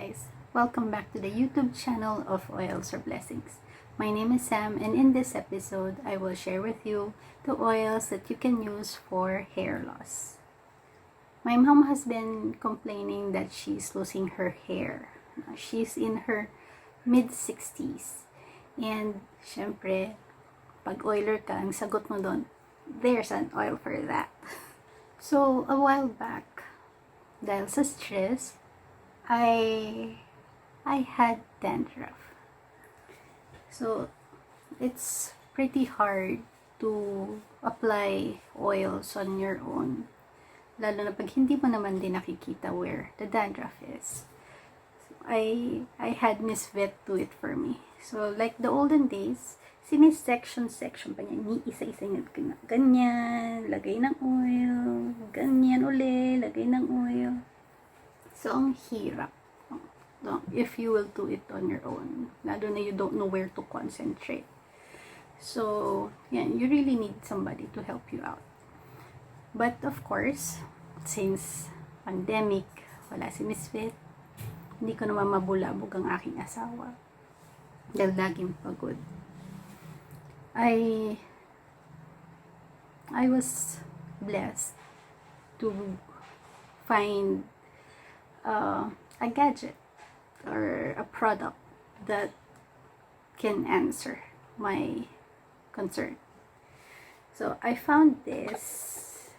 guys, welcome back to the YouTube channel of Oils or Blessings. My name is Sam, and in this episode, I will share with you the oils that you can use for hair loss. My mom has been complaining that she's losing her hair. She's in her mid-60s. And syempre, pag oiler ka, ang sagot mo doon, there's an oil for that. So, a while back, dahil sa stress, I had dandruff. So, it's pretty hard to apply oils on your own. Lalo na pag hindi mo naman din nakikita where the dandruff is. So, I had Miss Vet do it for me. So, like the olden days, section pa niya. Ni isa-isa niya. Ganyan, lagay ng oil. Ganyan uli, lagay ng oil. So, ang hirap. If you will do it on your own. Lalo na you don't know where to concentrate. So, yan, you really need somebody to help you out. But, of course, since pandemic, wala si Miss Vet, hindi ko naman mabulabog ang aking asawa. Dahil laging pagod. I was blessed to find a gadget or a product that can answer my concern. So I found this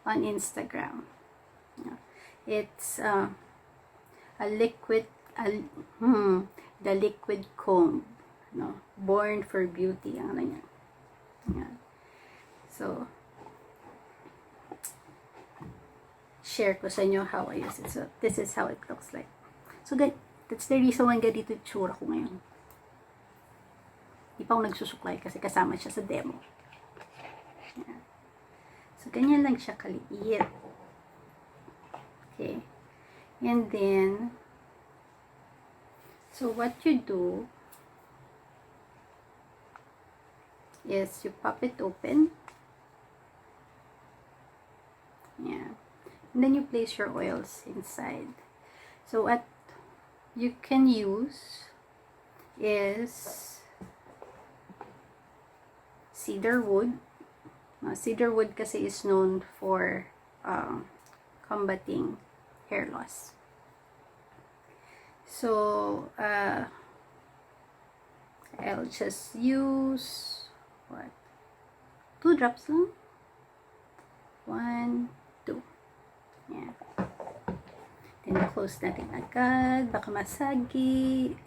on Instagram. It's a liquid, the liquid comb, born for beauty, ang ano niya. Yan. So share ko sa inyo how I use it. So, this is how it looks like. So, that's the reason why ganito yung tsura ko ngayon. Di pa ako nagsusuklay kasi kasama siya sa demo. Yan. So, ganyan lang siya kaliit. Okay. And then, so what you do is you pop it open. Yeah. And then you place your oils inside. So what you can use is cedar wood. Cedar wood kasi is known for combating hair loss. So I'll just use 2 drops lang. 1, 2. Yan. Then, close natin agad. Baka masagi.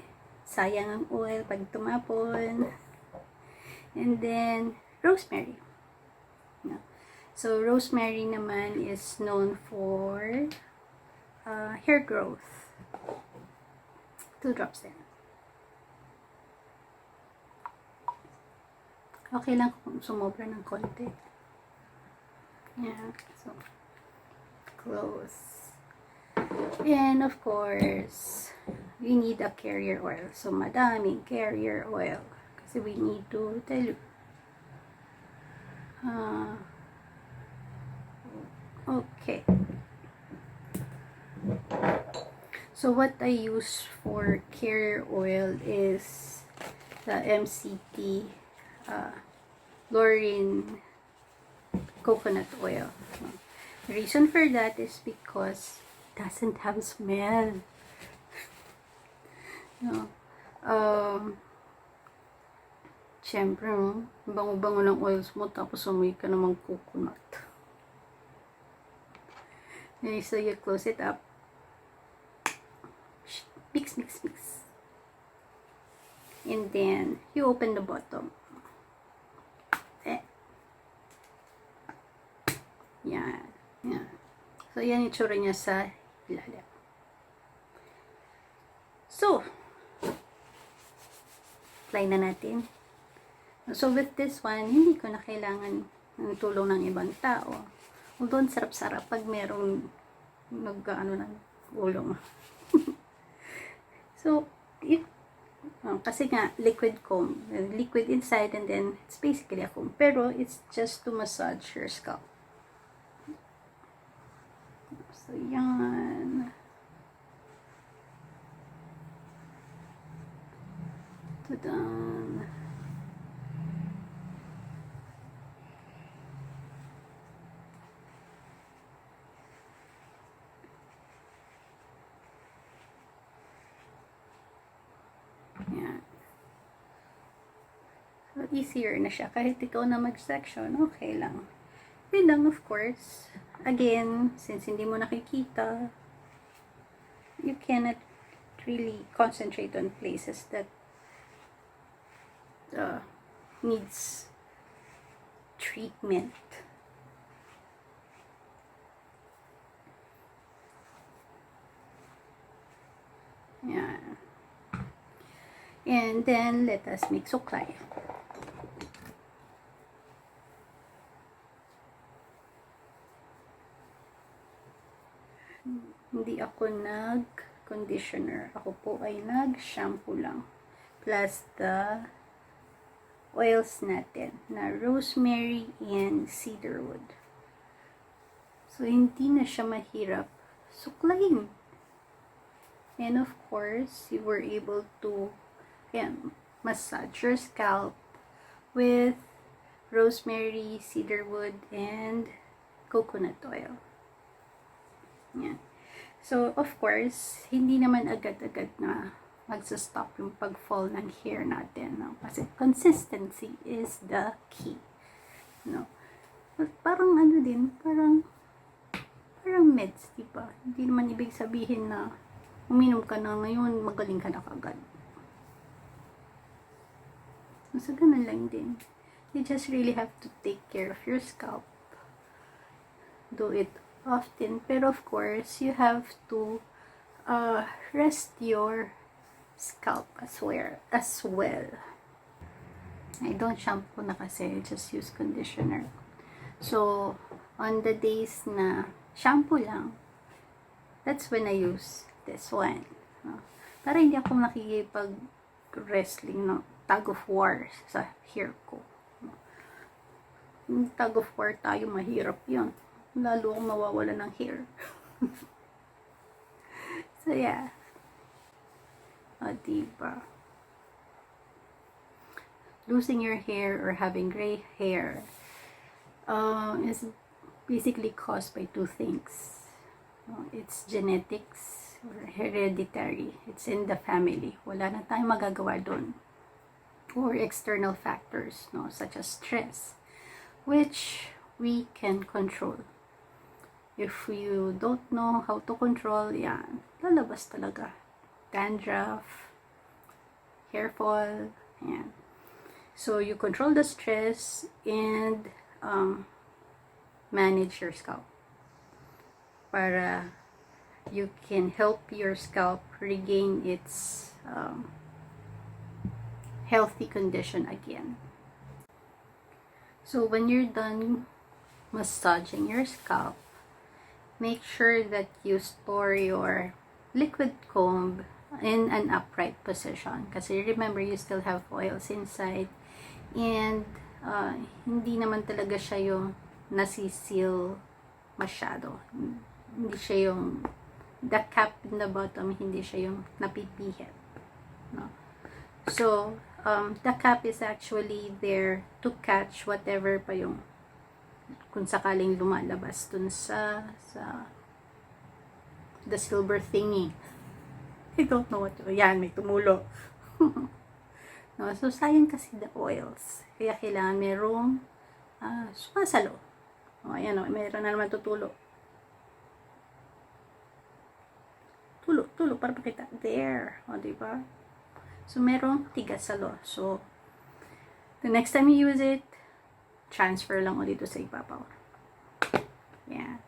Sayang ang oil pag tumapon. And then, rosemary. So, rosemary naman is known for hair growth. 2 drops din. Okay lang kung sumobra ng konti. Yeah. So, close. And of course, we need a carrier oil. So, madaming carrier oil. Kasi we need to dilute. Okay. So, what I use for carrier oil is the MCT Laurine coconut oil. The reason for that is because it doesn't have smell. Siyempre, bango-bango ng oils mo, tapos umuwi ka namang coconut. Okay, so you close it up. Mix. And then, you open the bottom. Yan. So, yan itsura niya sa ilalim. So, apply na natin. So, with this one, hindi ko na kailangan ng tulong ng ibang tao. Although, sarap-sarap pag merong ng ulo mo. So, kasi nga, liquid comb. Liquid inside and then, it's basically a comb. Pero, it's just to massage your scalp. So, yan. Ta-dan! Yan. So, easier na siya. Kahit ikaw na mag-section, okay lang. Yun lang, of course. Again, since hindi mo nakikita, you cannot really concentrate on places that needs treatment. Yan. And then, let us make suklay. Hindi ako nag-conditioner. Ako po ay nag-shampoo lang. Plus the oils natin na rosemary and cedarwood. So, hindi na siya mahirap suklayin. And of course, you were able to massage your scalp with rosemary, cedarwood, and coconut oil. Yan. So, of course, hindi naman agad-agad na magsa-stop yung pag-fall ng hair natin. No? Kasi consistency is the key. No? But parang ano din, parang meds, diba? Hindi naman ibig sabihin na uminom ka na ngayon, magaling ka na kagad. So, ganun lang din. You just really have to take care of your scalp. Do it often. Pero of course, you have to rest your scalp as well. I don't shampoo na kasi. I just use conditioner. So, on the days na shampoo lang, that's when I use this one. Para hindi ako nakikipag-wrestling, no? Tug of war sa hair ko. Yung tug of war tayo, mahirap yun. Lalo akong mawawala ng hair. So, yeah. O, diba? Losing your hair or having gray hair is basically caused by two things. It's genetics or hereditary. It's in the family. Wala na tayong magagawa doon. Or external factors, no, such as stress, which we can control. If you don't know how to control, yan, lalabas talaga. Dandruff, hair fall, yan. So, you control the stress and manage your scalp para you can help your scalp regain its healthy condition again. So, when you're done massaging your scalp, make sure that you store your liquid comb in an upright position. Kasi remember, you still have oils inside. And hindi naman talaga siya yung nasisil masyado. Hindi siya yung the cap in the bottom, hindi siya yung napipihit. No? So, the cap is actually there to catch whatever pa yung kung sakaling lumalabas dun sa the silver thingy. I don't know what to, yan, may tumulo. No, so, sayang kasi the oils. Kaya kailangan merong sumasalo. O, ayan o, meron na naman tutulo. Tulo, para pakita. There. O, diba? So, merong tigasalo. So, the next time you use it, transfer lang ulit sa ibabaw. Yeah.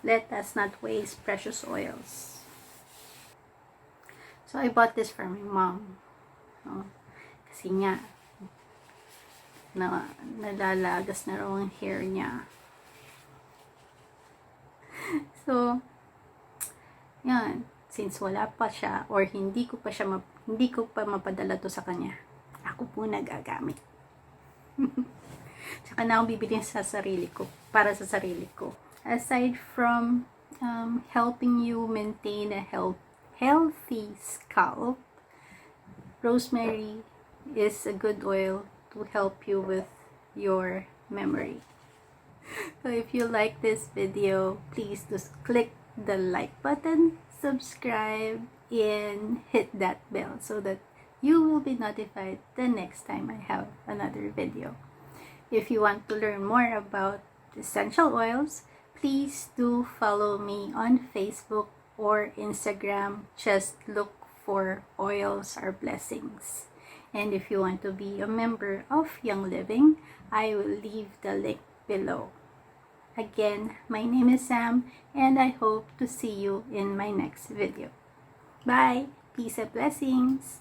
Let us not waste precious oils. So, I bought this for my mom. No? Kasi nga, nalalagas na raw ang hair niya. So, yan. Since wala pa siya, or hindi ko pa mapadala to sa kanya, ako po nagagamit. Tsaka na akong bibili sa sarili ko, para sa sarili ko. Aside from helping you maintain a healthy scalp, rosemary is a good oil to help you with your memory. So if you like this video, please just click the like button, subscribe, and hit that bell so that you will be notified the next time I have another video. If you want to learn more about essential oils, please do follow me on Facebook or Instagram. Just look for Oils Are Blessings. And if you want to be a member of Young Living, I will leave the link below. Again, my name is Sam, and I hope to see you in my next video. Bye! Peace and blessings!